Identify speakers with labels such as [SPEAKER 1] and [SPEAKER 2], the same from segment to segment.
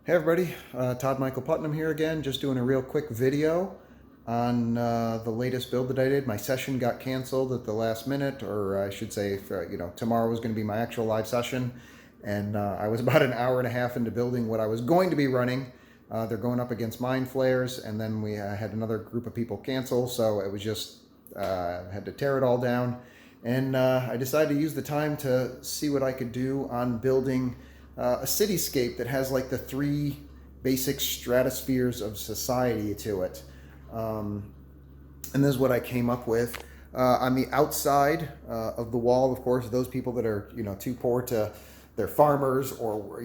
[SPEAKER 1] Hey everybody, Todd Michael Putnam here again, just doing a real quick video on the latest build that I did. My session got canceled at the last minute, or I should say, tomorrow was going to be my actual live session, and I was about an hour and a half into building what I was going to be running. They're going up against Mind Flayers, and then we had another group of people cancel, so it was just, had to tear it all down, and I decided to use the time to see what I could do on building a cityscape that has like the three basic stratospheres of society to it. And this is what I came up with. On the outside of the wall, of course, those people that are, too poor to, they're farmers or,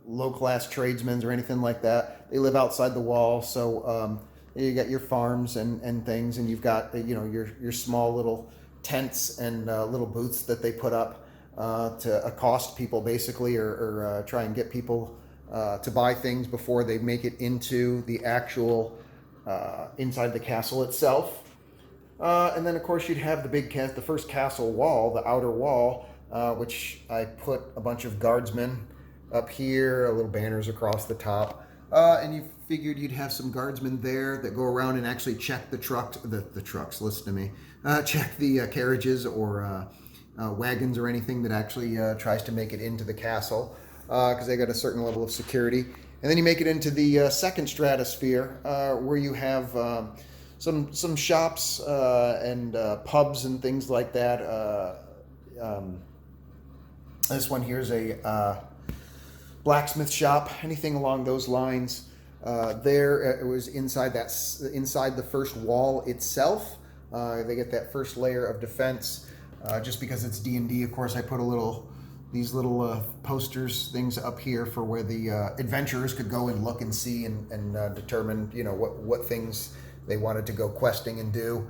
[SPEAKER 1] low-class tradesmen or anything like that. They live outside the wall. So you got your farms and things, and you've got, your small little tents and little booths that they put up to accost people basically, or try and get people to buy things before they make it into the actual inside the castle itself. And then of course you'd have the first castle wall, the outer wall, which I put a bunch of guardsmen up here, little banners across the top. And you figured you'd have some guardsmen there that go around and actually check the trucks, listen to me, check the carriages or wagons or anything that actually tries to make it into the castle, because they got a certain level of security. And then you make it into the second stratosphere, where you have some shops and pubs and things like that. This one here is a blacksmith shop, anything along those lines. It was inside the first wall itself. They get that first layer of defense. Just because it's D&D, of course, I put these little posters, things up here for where the adventurers could go and look and see and determine, what things they wanted to go questing and do.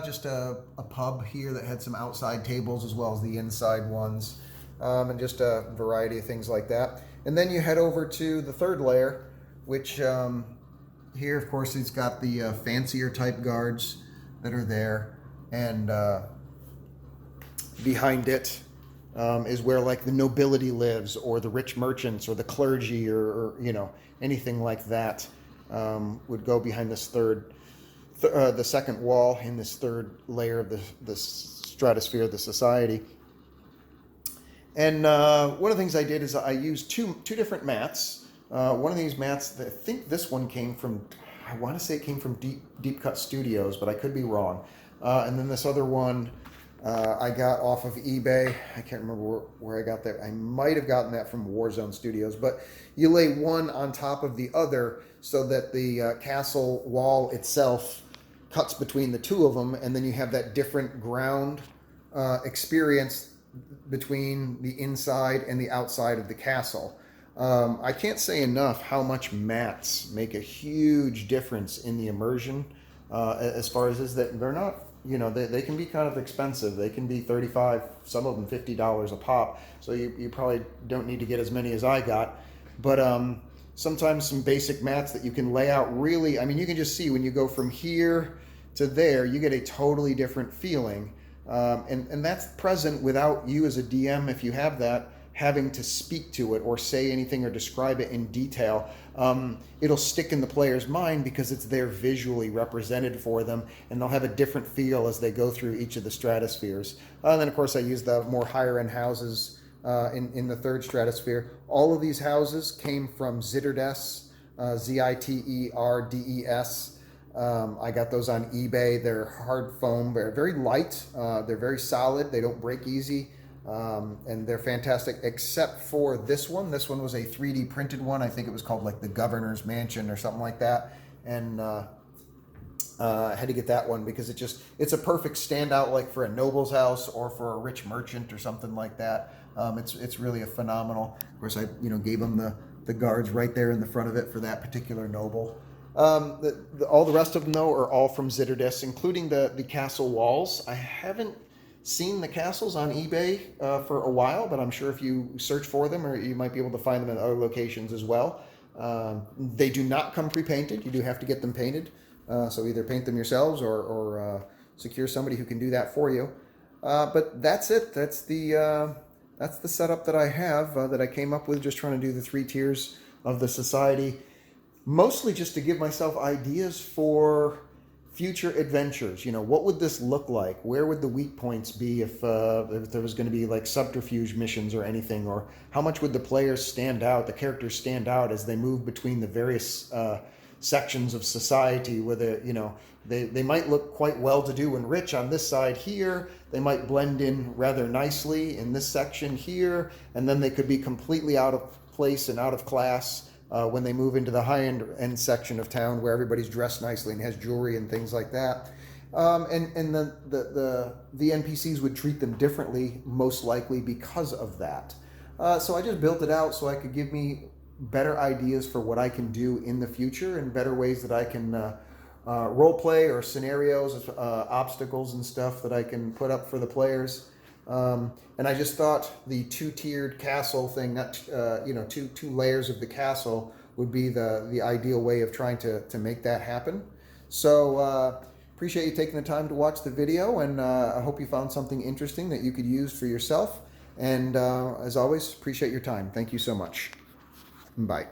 [SPEAKER 1] Just a pub here that had some outside tables as well as the inside ones, and just a variety of things like that. And then you head over to the third layer, which here, of course, it's got the fancier type guards that are there, and behind it is where like the nobility lives, or the rich merchants, or the clergy, or anything like that would go behind this the second wall in this third layer of the stratosphere of the society. And one of the things I did is I used two different mats. One of these mats, I think this one came from, I want to say it came from Deep Cut Studios, but I could be wrong. And then this other one I got off of eBay. I can't remember where I got that. I might have gotten that from Warzone Studios. But you lay one on top of the other so that the castle wall itself cuts between the two of them, and then you have that different ground experience between the inside and the outside of the castle. I can't say enough how much mats make a huge difference in the immersion, as far as is that they're not, they can be kind of expensive. They can be $35, some of them $50 a pop. So you probably don't need to get as many as I got. But sometimes some basic mats that you can lay out really, you can just see when you go from here to there, you get a totally different feeling. And that's present without you as a DM, if you have that, having to speak to it or say anything or describe it in detail. It'll stick in the player's mind because it's there visually represented for them, and they'll have a different feel as they go through each of the stratospheres. And then, of course, I use the more higher-end houses in the third stratosphere. All of these houses came from Zitterdes, Ziterdes. I got those on eBay. They're hard foam. They're very light. They're very solid. They don't break easy. And they're fantastic, except for this one. This one was a 3D printed one. I think it was called like the Governor's Mansion or something like that. And I had to get that one because it's a perfect standout, like for a noble's house or for a rich merchant or something like that. It's really a phenomenal. Of course, I gave them the guards right there in the front of it for that particular noble. All the rest of them, though, are all from Zitterdes, including the castle walls. I haven't seen the castles on eBay for a while, but I'm sure if you search for them, or you might be able to find them in other locations as well. They do not come pre-painted. You do have to get them painted. So either paint them yourselves or secure somebody who can do that for you. But that's it. That's the setup that I have that I came up with, just trying to do the 3 tiers of the society, mostly just to give myself ideas for future adventures. You know, what would this look like? Where would the weak points be if there was going to be like subterfuge missions or anything? Or how much would the players stand out, the characters stand out as they move between the various sections of society, where they might look quite well-to-do and rich on this side here. They might blend in rather nicely in this section here, and then they could be completely out of place and out of class when they move into the high-end section of town, where everybody's dressed nicely and has jewelry and things like that. And then the NPCs would treat them differently, most likely because of that. So I just built it out so I could give me better ideas for what I can do in the future, and better ways that I can role play, or scenarios, obstacles and stuff that I can put up for the players. And I just thought the two-tiered castle thing, two layers of the castle would be the ideal way of trying to make that happen. So appreciate you taking the time to watch the video, and I hope you found something interesting that you could use for yourself. And as always, appreciate your time. Thank you so much. Bye.